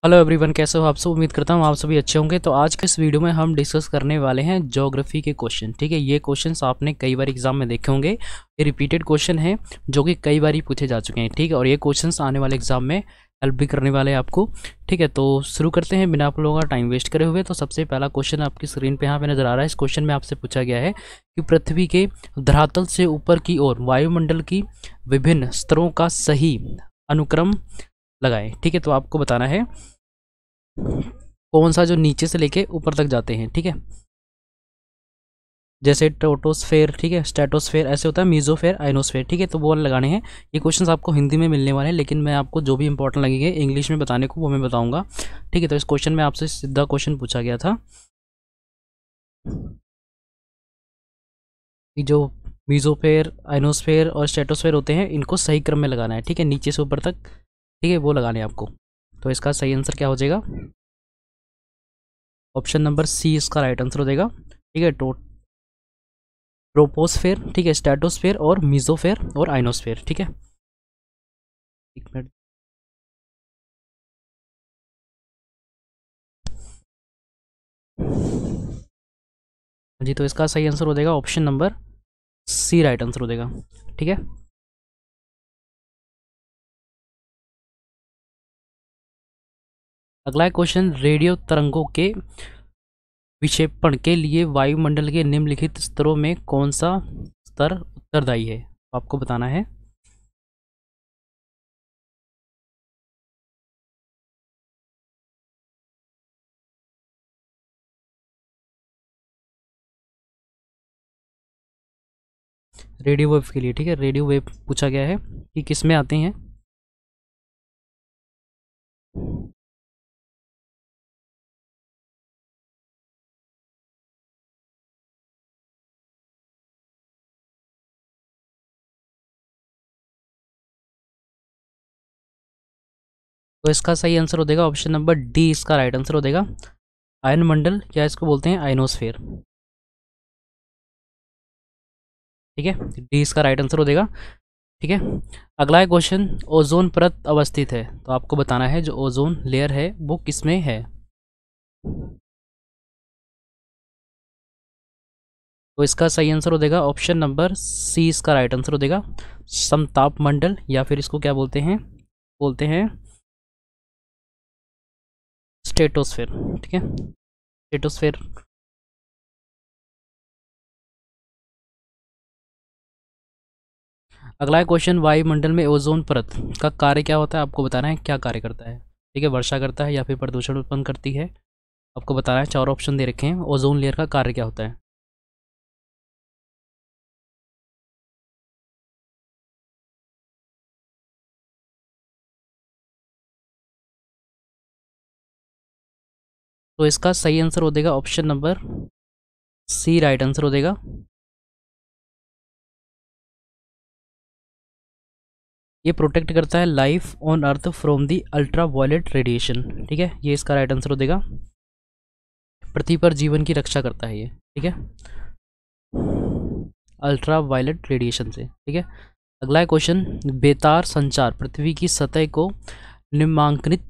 Hello everyone, कैसे हो आप सब। उम्मीद करता हूँ आप सभी अच्छे होंगे। तो आज के इस वीडियो में हम डिस्कस करने वाले हैं ज्योग्राफी के क्वेश्चन। ठीक है, ये क्वेश्चंस आपने कई बार एग्जाम में देखे होंगे। ये रिपीटेड क्वेश्चन है जो कि कई बार ही पूछे जा चुके हैं। ठीक है, और ये क्वेश्चंस आने वाले एग्जाम में हेल्प भी करने वाले हैं आपको। ठीक है, तो शुरू करते हैं बिना आप लोगों का टाइम वेस्ट करे हुए। तो सबसे पहला क्वेश्चन आपकी स्क्रीन पर यहाँ पे नजर आ रहा है। इस क्वेश्चन में आपसे पूछा गया है कि पृथ्वी के धरातल से ऊपर की ओर वायुमंडल की विभिन्न स्तरों का सही अनुक्रम लगाएं। ठीक है, तो आपको बताना है कौन सा जो नीचे से लेके ऊपर तक जाते हैं। ठीक है, जैसे ट्रोटोस्फेयर, ठीक है, स्ट्रेटोस्फेयर ऐसे होता है, मीजोफेयर, आइनोस्फेयर। ठीक है, तो वो वाले लगाने हैं। ये क्वेश्चंस आपको हिंदी में मिलने वाले हैं, लेकिन मैं आपको जो भी इंपॉर्टेंट लगेंगे इंग्लिश में बताने को वो मैं बताऊंगा। ठीक है, तो इस क्वेश्चन में आपसे सीधा क्वेश्चन पूछा गया था कि जो मीजोफेयर, आइनोस्फेयर और स्ट्रेटोस्फेयर होते हैं इनको सही क्रम में लगाना है। ठीक है, नीचे से ऊपर तक। ठीक है, वो लगाने हैं आपको। तो इसका सही आंसर क्या हो जाएगा? ऑप्शन नंबर सी इसका राइट आंसर हो जाएगा। ठीक है, ट्रोपोस्फेयर, ठीक है, स्ट्रेटोस्फेयर और मीजोफेयर और आइनोस्फेयर। ठीक है, एक मिनट। जी, तो इसका सही आंसर हो जाएगा option number C, right answer हो जाएगा। ठीक है, अगला क्वेश्चन, रेडियो तरंगों के विक्षेपण के लिए वायुमंडल के निम्नलिखित स्तरों में कौन सा स्तर उत्तरदायी है? आपको बताना है। रेडियो वेव के लिए, ठीक है, रेडियो वेव पूछा गया है कि किस में आते हैं। तो इसका सही आंसर हो जाएगा ऑप्शन नंबर डी, इसका राइट आंसर हो जाएगा आयन मंडल, या इसको बोलते हैं आयनोस्फेयर। ठीक है, डी इसका राइट आंसर हो जाएगा। ठीक है, अगला है क्वेश्चन, ओजोन परत अवस्थित है, तो आपको बताना है जो ओजोन लेयर है वो किस में है। तो इसका सही आंसर हो जाएगा ऑप्शन नंबर सी, इसका राइट आंसर हो जाएगा समताप मंडल, या फिर इसको क्या बोलते हैं स्टेटोस्फेयर। ठीक है, स्टेटोस्फेयर। अगला है क्वेश्चन, वायुमंडल में ओजोन परत का कार्य क्या होता है? आपको बताना है क्या कार्य करता है। ठीक है, वर्षा करता है या फिर प्रदूषण उत्पन्न करती है। आपको बताना है, चार ऑप्शन दे रखे हैं, ओजोन लेयर का कार्य क्या होता है। तो इसका सही आंसर हो जाएगा option number C, right answer हो जाएगा। ये प्रोटेक्ट करता है life on earth from the ultraviolet radiation. ठीक है, ये इसका राइट आंसर हो जाएगा। पृथ्वी पर जीवन की रक्षा करता है ये। ठीक है, अल्ट्रा वायलेट रेडिएशन से। ठीक है, अगला है क्वेश्चन, बेतार संचार पृथ्वी की सतह को निम्नांकित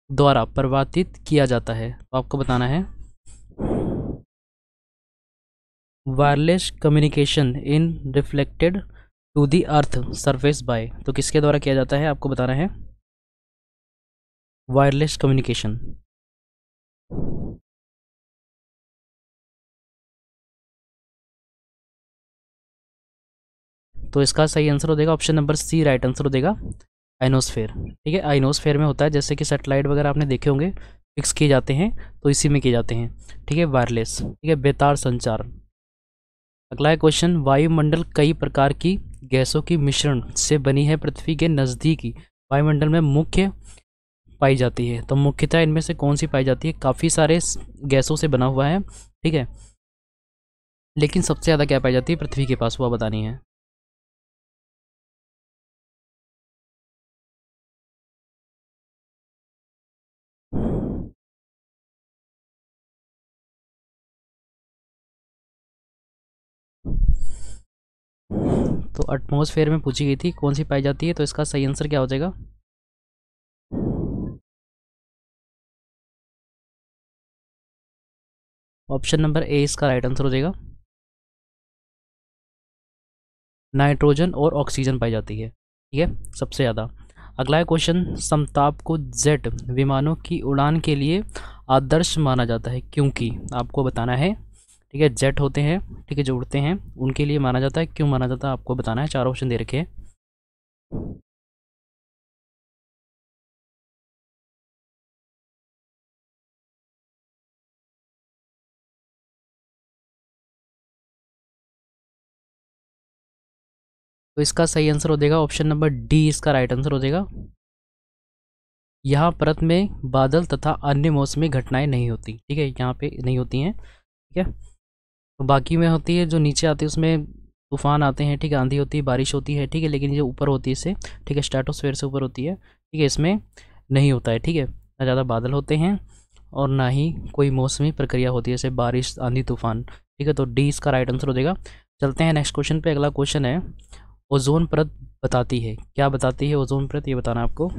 द्वारा परिवर्तित किया जाता है, तो आपको बताना है। Wireless communication in reflected to the earth surface by, तो किसके द्वारा किया जाता है? आपको बताना है वायरलेस कम्युनिकेशन। तो इसका सही आंसर हो जाएगा option number C, right answer हो जाएगा आइनोस्फेयर। ठीक है, आइनोस्फेयर में होता है, जैसे कि सैटेलाइट वगैरह आपने देखे होंगे फिक्स किए जाते हैं, तो इसी में किए जाते हैं। ठीक है, वायरलेस। ठीक है, बेतार संचार। अगला है क्वेश्चन, वायुमंडल कई प्रकार की गैसों की मिश्रण से बनी है, पृथ्वी के नज़दीकी वायुमंडल में मुख्य पाई जाती है, तो मुख्यतः इनमें से कौन सी पाई जाती है? काफ़ी सारे गैसों से बना हुआ है। ठीक है, लेकिन सबसे ज़्यादा क्या पाई जाती है पृथ्वी के पास, वो बतानी है। तो एटमॉस्फेयर में पूछी गई थी कौन सी पाई जाती है, तो इसका सही आंसर क्या हो जाएगा? ऑप्शन नंबर ए इसका राइट आंसर हो जाएगा। नाइट्रोजन और ऑक्सीजन पाई जाती है, ठीक है, सबसे ज़्यादा। अगला है क्वेश्चन, समताप को जेट विमानों की उड़ान के लिए आदर्श माना जाता है क्योंकि, आपको बताना है, ठीक है, जेट होते हैं, ठीक है, जो उड़ते हैं उनके लिए माना जाता है, क्यों माना जाता है आपको बताना है। 4 ऑप्शन दे रखे हैं। तो इसका सही आंसर हो जाएगा ऑप्शन नंबर डी, इसका राइट आंसर हो जाएगा। यहाँ परत में बादल तथा अन्य मौसमी घटनाएं नहीं होती, ठीक है, यहाँ पे नहीं होती हैं, ठीक है। तो बाकी में होती है, जो नीचे आती है उसमें तूफान आते हैं, ठीक है, आंधी होती है, बारिश होती है, ठीक है, लेकिन जो ऊपर होती है इससे, ठीक है, स्ट्रेटोस्फेयर से ऊपर होती है, ठीक है, इसमें नहीं होता है, ठीक है, ना ज़्यादा बादल होते हैं और ना ही कोई मौसमी प्रक्रिया होती है जैसे बारिश, आंधी, तूफान, ठीक है। तो डी इसका राइट आंसर हो जाएगा। चलते हैं नेक्स्ट क्वेश्चन पे। अगला क्वेश्चन है, ओजोन परत बताती है, क्या बताती है ओजोन परत, ये बताना आपको।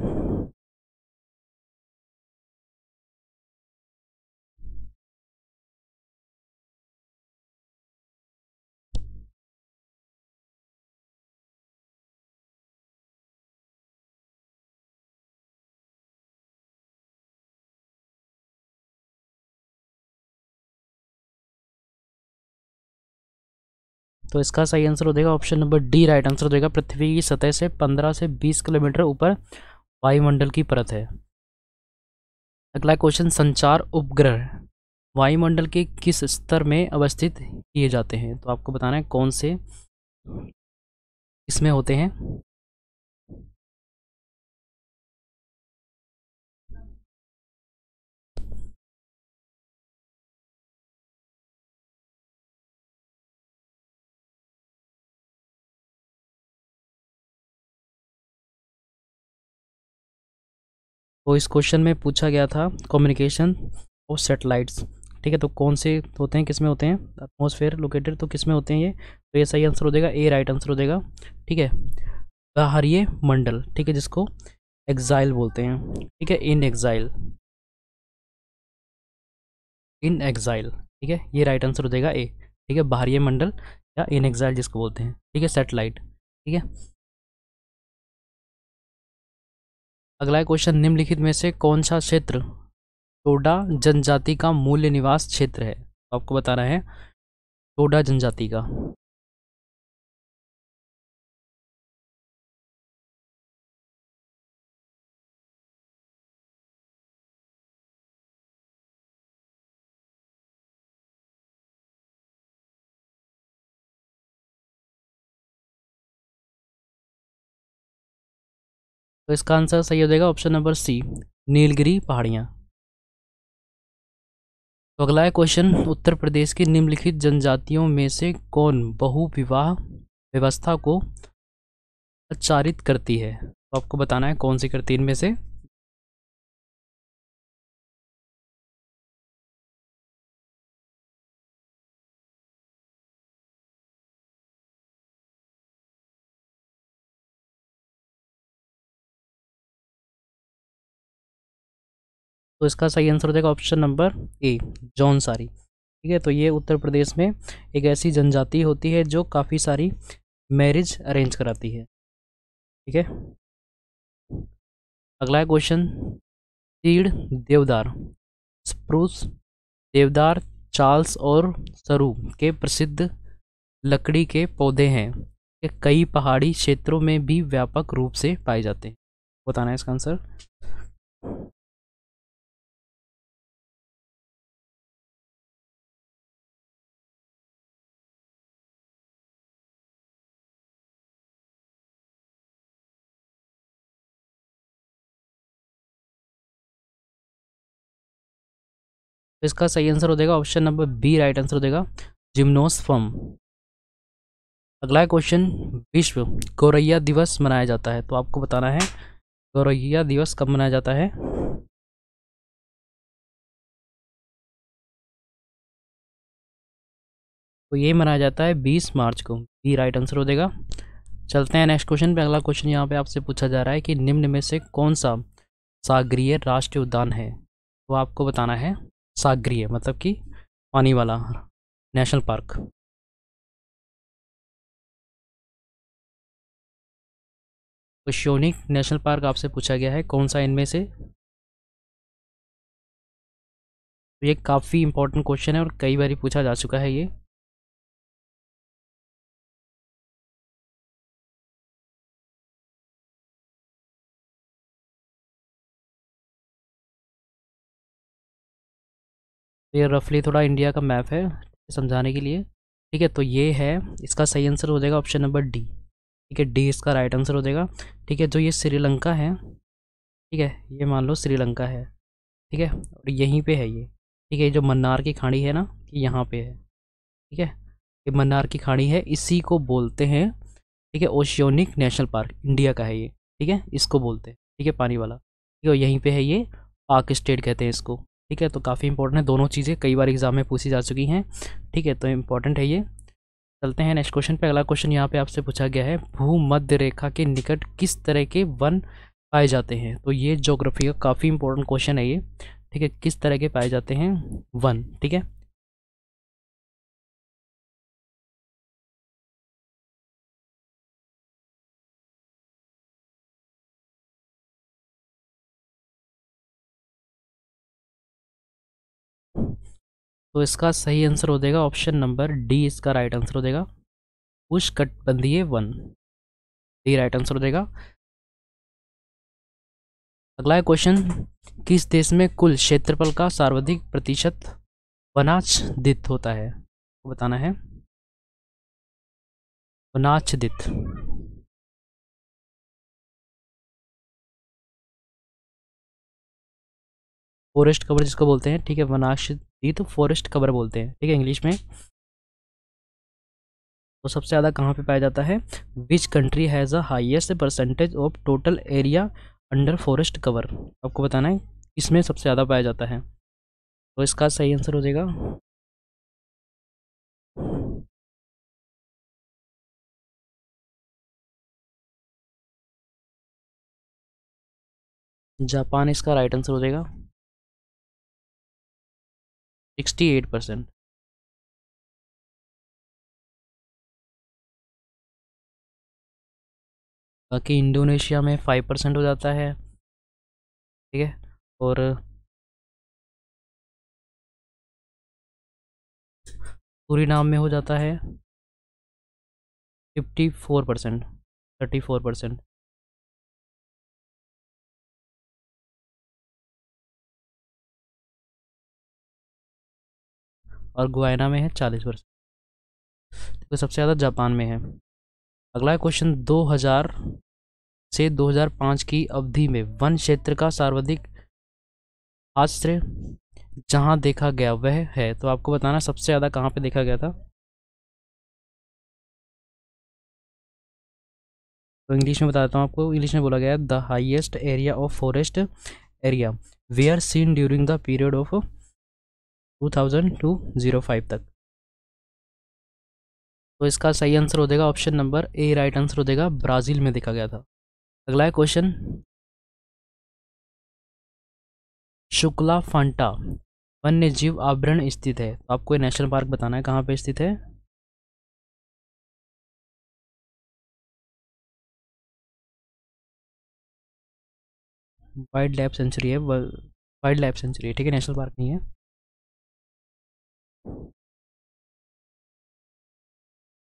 तो इसका सही आंसर हो जाएगा option number D, right answer हो जाएगा। पृथ्वी की सतह से 15 से 20 किलोमीटर ऊपर वायुमंडल की परत है। अगला क्वेश्चन, संचार उपग्रह वायुमंडल के किस स्तर में अवस्थित किए जाते हैं, तो आपको बताना है कौन से इसमें होते हैं। तो इस क्वेश्चन में पूछा गया था कम्युनिकेशन और सैटेलाइट्स, ठीक है, तो कौन से होते हैं, किस में होते हैं, एटमॉस्फेयर लोकेटेड, तो किस में होते हैं ये, तो ये सही आंसर हो जाएगा, ए राइट आंसर हो जाएगा, ठीक है। बाहरी मंडल, ठीक है, जिसको एग्जाइल बोलते हैं, ठीक है, इन एग्जाइल, इन एग्जाइल, ठीक है, ये राइट आंसर हो जाएगा ए, ठीक है, बाहरी मंडल या इन एग्जाइल जिसको बोलते हैं, ठीक है, सैटेलाइट, ठीक है। अगला क्वेश्चन, निम्नलिखित में से कौन सा क्षेत्र टोडा जनजाति का मूल निवास क्षेत्र है, तो आपको बताना है टोडा जनजाति का। तो इसका आंसर सही हो जाएगा ऑप्शन नंबर सी, नीलगिरी पहाड़ियाँ। तो अगला है क्वेश्चन, उत्तर प्रदेश की निम्नलिखित जनजातियों में से कौन बहुविवाह व्यवस्था को आचारित करती है, तो आपको बताना है कौन सी करती है इनमें से। तो इसका सही आंसर हो जाएगा ऑप्शन नंबर ए, जौनसारी, ठीक है। तो ये उत्तर प्रदेश में एक ऐसी जनजाति होती है जो काफ़ी सारी मैरिज अरेंज कराती है, ठीक है। अगला है क्वेश्चन, चीड़, देवदार, स्प्रूस, देवदार, चार्ल्स और सरू के प्रसिद्ध लकड़ी के पौधे हैं, ये कई पहाड़ी क्षेत्रों में भी व्यापक रूप से पाए जाते हैं, बताना है इसका आंसर। तो इसका सही आंसर हो जाएगा option number B, right answer हो जाएगा, जिम्नोस्पर्म। अगला क्वेश्चन, विश्व गौरैया दिवस मनाया जाता है, तो आपको बताना है गौरैया दिवस कब मनाया जाता है। तो ये मनाया जाता है 20 मार्च को, बी राइट आंसर हो जाएगा। चलते हैं नेक्स्ट क्वेश्चन पे। अगला क्वेश्चन यहाँ पे आपसे पूछा जा रहा है कि निम्न में से कौन सा सागरीय राष्ट्रीय उद्यान है, तो आपको बताना है सागरीय मतलब कि पानी वाला नेशनल पार्क। ओशियोनिक नेशनल पार्क आपसे पूछा गया है कौन सा इनमें से। ये काफ़ी इंपॉर्टेंट क्वेश्चन है और कई बार पूछा जा चुका है ये। ये रफली थोड़ा इंडिया का मैप है समझाने के लिए। ठीक है, तो ये है, इसका सही आंसर हो जाएगा ऑप्शन नंबर डी। ठीक है, डी इसका राइट आंसर हो जाएगा। ठीक है, जो ये श्रीलंका है, ठीक है, ये मान लो श्रीलंका है। ठीक है, और यहीं पे है ये। ठीक है, जो मन्नार की खाड़ी है ना, ये यहाँ पे है। ठीक है, ये मन्नार की खाड़ी है, इसी को बोलते हैं, ठीक है, ओशियोनिक नेशनल पार्क, इंडिया का है ये। ठीक है, इसको बोलते हैं, ठीक है, पानी वाला। ठीक है, यहीं पे है ये, पाक स्टेट कहते हैं इसको। ठीक है, तो काफ़ी इंपॉर्टेंट है, दोनों चीज़ें कई बार एग्जाम में पूछी जा चुकी हैं। ठीक है, तो इम्पॉर्टेंट है ये। चलते हैं नेक्स्ट क्वेश्चन पे। अगला क्वेश्चन यहाँ पे आपसे पूछा गया है, भूमध्य रेखा के निकट किस तरह के वन पाए जाते हैं। तो ये ज्योग्राफी का काफ़ी इंपॉर्टेंट क्वेश्चन है ये। ठीक है, किस तरह के पाए जाते हैं वन। ठीक है, तो इसका सही आंसर हो जाएगा ऑप्शन नंबर डी, इसका राइट आंसर हो जाएगा उष्णकटिबंधीय वन। डी राइट आंसर हो जाएगा। अगला क्वेश्चन, किस देश में कुल क्षेत्रफल का सर्वाधिक प्रतिशत वनाच्छादित होता है, वो बताना है। वनाच्छादित, फॉरेस्ट कवर जिसको बोलते हैं। ठीक है, वनाच्छादित फॉरेस्ट कवर बोलते हैं, ठीक है, इंग्लिश में। तो सबसे ज़्यादा कहाँ पे पाया जाता है, which country has a highest percentage of total area under forest cover, आपको बताना है इसमें सबसे ज़्यादा पाया जाता है। तो इसका सही आंसर हो जाएगा जापान, इसका राइट आंसर हो जाएगा 68%। बाकी इंडोनेशिया में 5% हो जाता है। ठीक है, और सूरीनाम में हो जाता है 54%, 34%। और गुयाना में है 40%। तो सबसे ज़्यादा जापान में है। अगला क्वेश्चन, 2000 से 2005 की अवधि में वन क्षेत्र का सर्वाधिक आश्रय जहां देखा गया वह है, तो आपको बताना सबसे ज़्यादा कहाँ पे देखा गया था। तो इंग्लिश में बताता हूँ आपको, इंग्लिश में बोला गया है, the highest area of forest area where seen during the period of 2000 to 05 तक। तो इसका सही आंसर हो जाएगा option number A, right answer हो जाएगा, ब्राज़ील में देखा गया था। अगला है क्वेश्चन, शुक्ला फांटा वन्य जीव अभयारण्य स्थित है, तो आपको ये नेशनल पार्क बताना है कहाँ पे स्थित है। वाइल्ड लाइफ सेंचुरी है, वाइल्ड लाइफ सेंचुरी है, ठीक है, नेशनल पार्क नहीं है।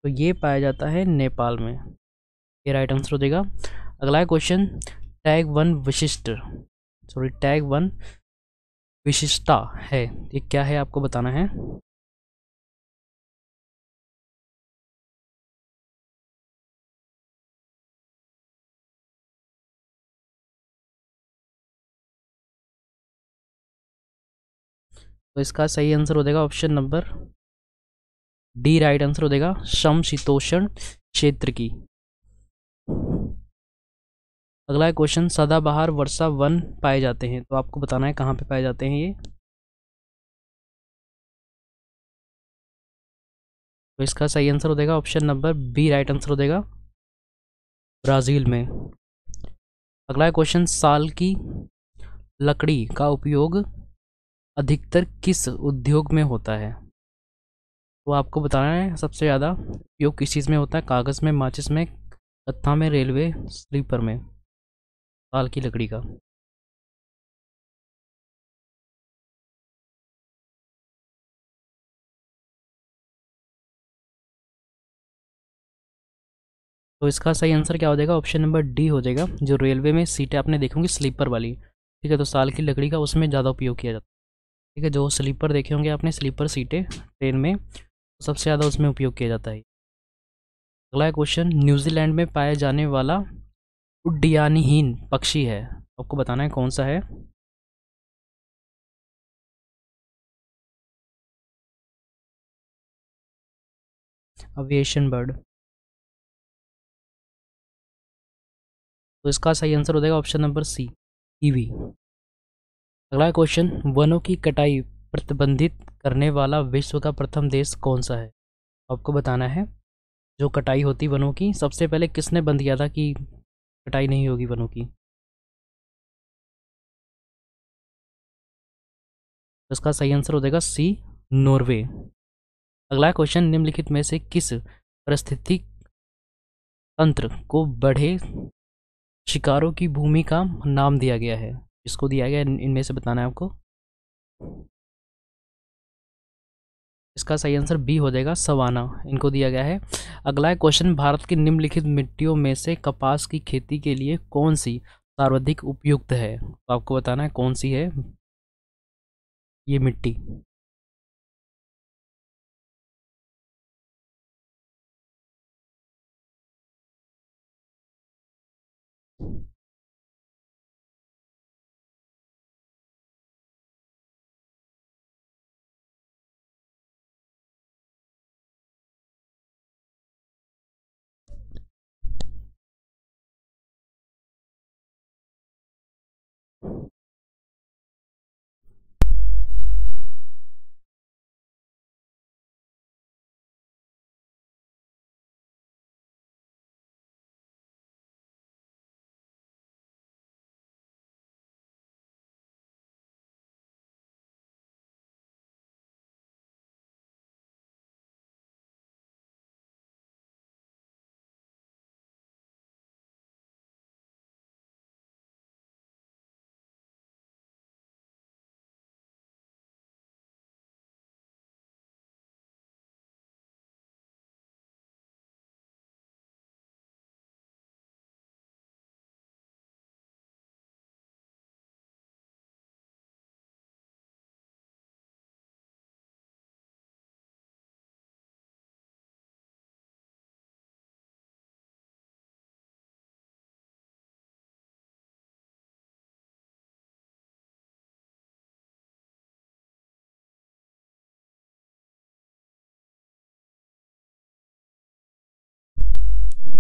तो ये पाया जाता है नेपाल में, ये राइट आंसर हो जाएगा। अगला है क्वेश्चन, टैग वन विशिष्ट, सॉरी टैग वन विशिष्टता है, ये क्या है आपको बताना है। तो इसका सही आंसर हो जाएगा option number D, right answer हो जाएगा, समशीतोष्ण क्षेत्र की। अगला है क्वेश्चन, सदाबहार वर्षा वन पाए जाते हैं, तो आपको बताना है कहाँ पे पाए जाते हैं ये। तो इसका सही आंसर हो जाएगा option number B, right answer हो जाएगा, ब्राज़ील में। अगला है क्वेश्चन, साल की लकड़ी का उपयोग अधिकतर किस उद्योग में होता है। तो आपको बताना है सबसे ज़्यादा उपयोग किस चीज़ में होता है, कागज़ में, माचिस में, कत्था में, रेलवे स्लीपर में, साल की लकड़ी का। तो इसका सही आंसर क्या हो जाएगा, ऑप्शन नंबर डी हो जाएगा। जो रेलवे में सीटें आपने देखी होंगी स्लीपर वाली, ठीक है, तो साल की लकड़ी का उसमें ज़्यादा उपयोग किया जाता है। ठीक है, जो स्लीपर देखे होंगे आपने, स्लीपर सीटें ट्रेन में, तो सबसे ज़्यादा उसमें उपयोग किया जाता है। अगला क्वेश्चन, न्यूजीलैंड में पाए जाने वाला उड्डयनहीन पक्षी है, आपको बताना है कौन सा है। अविएशन बर्ड। तो इसका सही आंसर हो जाएगा ऑप्शन नंबर सी, ईवी। अगला क्वेश्चन, वनों की कटाई प्रतिबंधित करने वाला विश्व का प्रथम देश कौन सा है, आपको बताना है। जो कटाई होती वनों की, सबसे पहले किसने बंद किया था कि कटाई नहीं होगी वनों की। तो इसका सही आंसर हो जाएगा सी, नॉर्वे। अगला क्वेश्चन, निम्नलिखित में से किस पारिस्थितिक तंत्र को बढ़े शिकारों की भूमि का नाम दिया गया है, इसको दिया गया है, इनमें से बताना है आपको। इसका सही आंसर बी हो जाएगा, सवाना, इनको दिया गया है। अगला क्वेश्चन, भारत की निम्नलिखित मिट्टियों में से कपास की खेती के लिए कौन सी सर्वाधिक उपयुक्त है, तो आपको बताना है कौन सी है ये मिट्टी।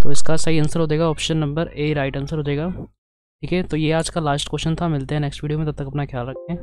तो इसका सही आंसर हो जाएगा option number A, right answer हो जाएगा। ठीक है, तो ये आज का लास्ट क्वेश्चन था, मिलते हैं नेक्स्ट वीडियो में, तब तक अपना ख्याल रखें।